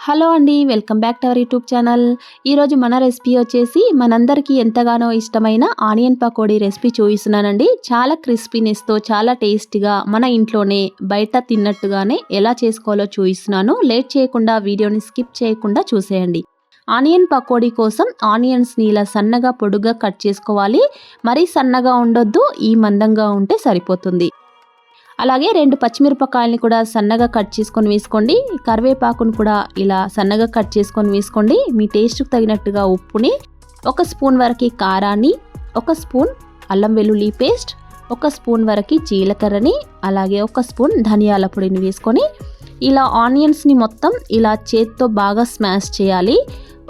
Hello అండి, welcome back to our YouTube channel. ఈరోజు మన రెసిపీ వచ్చేసి మనందరికీ ఎంతగానో ఇష్టమైన ఆనియన్ పకోడీ రెసిపీ చూపిస్తున్నానండి. చాలా క్రిస్పీనెస్తో చాలా టేస్టీగా మన ఇంట్లోనే బయట తిన్నట్టుగానే ఎలా చేసుకోవాలో చూపిస్తున్నాను. లేట్ చేయకుండా వీడియోని స్కిప్ చేయకుండా చూసేయండి. ఆనియన్ పకోడీ కోసం ఆనియన్స్ని ఇలా సన్నగా పొడుగ్గా కట్ చేసుకోవాలి. మరీ సన్నగా ఉండొద్దు, ఈ మందంగా ఉంటే సరిపోతుంది. అలాగే 2 పచ్చిమిరపకాయలని కూడా సన్నగా కట్ చేసుకొని వేసుకోండి. కరివేపాకును కూడా ఇలా సన్నగా కట్ చేసుకొని వేసుకోండి. మీ టేస్ట్కి తగినట్టుగా ఉప్పుని, 1 స్పూన్ వరకు కారాన్ని, 1 స్పూన్ అల్లం వెల్లుల్లి పేస్ట్, 1 స్పూన్ వరకు జీలకర్రని, అలాగే 1 స్పూన్ ధనియాల పొడిని వేసుకొని ఇలా ఆనియన్స్ని మొత్తం ఇలా చేత్తో బాగా స్మాష్ చేయాలి.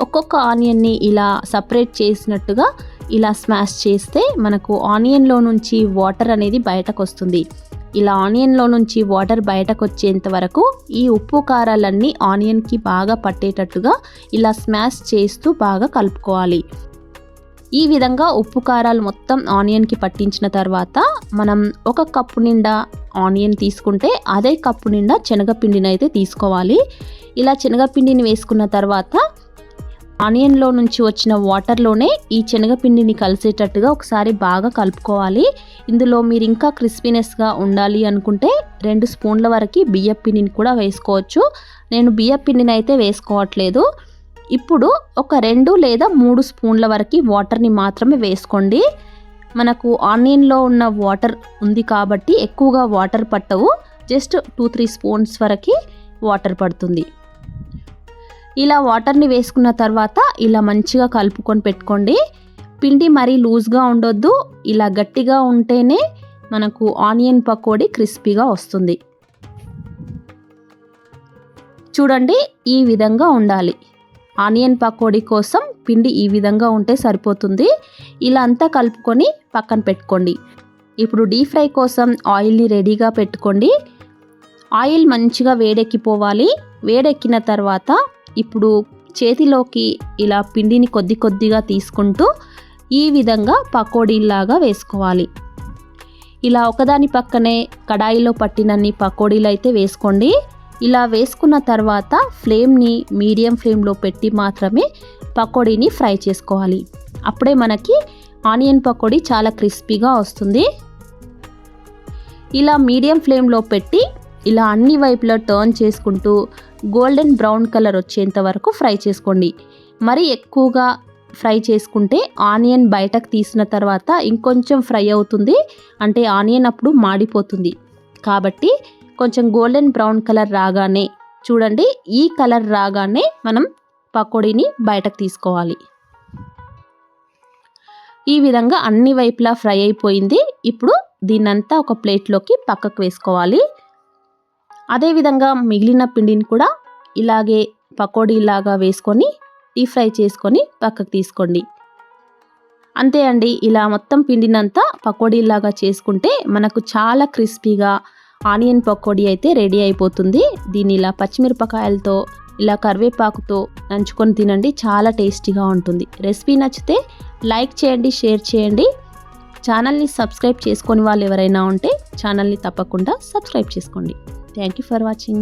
ఒక్కొక్క ఆనియన్ని ఇలా సపరేట్ చేసినట్టుగా ఇలా స్మాష్ చేస్తే మనకు ఆనియన్లో నుంచి వాటర్ అనేది బయటకు వస్తుంది. ఇలా ఆనియన్లో నుంచి వాటర్ బయటకు వచ్చేంత వరకు ఈ ఉప్పు కారాలన్నీ ఆనియన్కి బాగా పట్టేటట్టుగా ఇలా స్మాష్ చేస్తూ బాగా కలుపుకోవాలి. ఈ విధంగా ఉప్పు కారాలు మొత్తం ఆనియన్కి పట్టించిన తర్వాత మనం 1 కప్పు నిండా ఆనియన్ తీసుకుంటే అదే కప్పు నిండా శనగపిండిని అయితే తీసుకోవాలి. ఇలా శనగపిండిని వేసుకున్న తర్వాత ఆనియన్లో నుంచి వచ్చిన వాటర్లోనే ఈ శనగపిండిని కలిసేటట్టుగా ఒకసారి బాగా కలుపుకోవాలి. ఇందులో మీరు ఇంకా క్రిస్పీనెస్గా ఉండాలి అనుకుంటే 2 స్పూన్ల వరకు బియ్యం పిండిని కూడా వేసుకోవచ్చు. నేను బియ్యం పిండిని అయితే వేసుకోవట్లేదు. ఇప్పుడు ఒక 2 లేదా 3 స్పూన్ల వరకు వాటర్ని మాత్రమే వేసుకోండి. మనకు ఆనియన్లో ఉన్న వాటర్ ఉంది కాబట్టి ఎక్కువగా వాటర్ పట్టవు. జస్ట్ 2-3 స్పూన్స్ వరకు వాటర్ పడుతుంది. ఇలా వాటర్ని వేసుకున్న తర్వాత ఇలా మంచిగా కలుపుకొని పెట్టుకోండి. పిండి మరీ లూజ్గా ఉండొద్దు, ఇలా గట్టిగా ఉంటేనే మనకు ఆనియన్ పకోడీ క్రిస్పీగా వస్తుంది. చూడండి, ఈ విధంగా ఉండాలి. ఆనియన్ పకోడీ కోసం పిండి ఈ విధంగా ఉంటే సరిపోతుంది. ఇలా అంతా కలుపుకొని పక్కన పెట్టుకోండి. ఇప్పుడు డీప్ ఫ్రై కోసం ఆయిల్ని రెడీగా పెట్టుకోండి. ఆయిల్ మంచిగా వేడెక్కిపోవాలి. వేడెక్కిన తర్వాత ఇప్పుడు చేతిలోకి ఇలా పిండిని కొద్ది కొద్దిగా తీసుకుంటూ ఈ విధంగా పకోడీలాగా వేసుకోవాలి. ఇలా ఒకదాని పక్కనే కడాయిలో పట్టినన్ని పకోడీలు అయితే వేసుకోండి. ఇలా వేసుకున్న తర్వాత ఫ్లేమ్ని మీడియం ఫ్లేమ్లో పెట్టి మాత్రమే పకోడీని ఫ్రై చేసుకోవాలి. అప్పుడే మనకి ఆనియన్ పకోడీ చాలా క్రిస్పీగా వస్తుంది. ఇలా మీడియం ఫ్లేమ్లో పెట్టి ఇలా అన్ని వైపులా టర్న్ చేసుకుంటూ గోల్డెన్ బ్రౌన్ కలర్ వచ్చేంత వరకు ఫ్రై చేసుకోండి. మరీ ఎక్కువగా ఫ్రై చేసుకుంటే ఆనియన్ బయటకు తీసిన తర్వాత ఇంకొంచెం ఫ్రై అవుతుంది, అంటే ఆనియన్ అప్పుడు మాడిపోతుంది. కాబట్టి కొంచెం గోల్డెన్ బ్రౌన్ కలర్ రాగానే, చూడండి ఈ కలర్ రాగానే మనం పకోడీని బయటకు తీసుకోవాలి. ఈ విధంగా అన్ని వైపులా ఫ్రై అయిపోయింది. ఇప్పుడు దీన్నంతా ఒక ప్లేట్లోకి పక్కకు వేసుకోవాలి. అదేవిధంగా మిగిలిన పిండిని కూడా ఇలాగే పకోడీలాగా వేసుకొని డీప్ ఫ్రై చేసుకొని పక్కకు తీసుకోండి. అంతే అండి, ఇలా మొత్తం పిండినంతా పకోడీలాగా చేసుకుంటే మనకు చాలా క్రిస్పీగా ఆనియన్ పకోడీ అయితే రెడీ అయిపోతుంది. దీన్ని ఇలా పచ్చిమిరపకాయలతో ఇలా కరివేపాకుతో నంచుకొని తినండి, చాలా టేస్టీగా ఉంటుంది. రెసిపీ నచ్చితే లైక్ చేయండి, షేర్ చేయండి. ఛానల్ని సబ్స్క్రైబ్ చేసుకొని వాళ్ళు ఎవరైనా ఉంటే ఛానల్ని తప్పకుండా సబ్స్క్రైబ్ చేసుకోండి. Thank you for watching.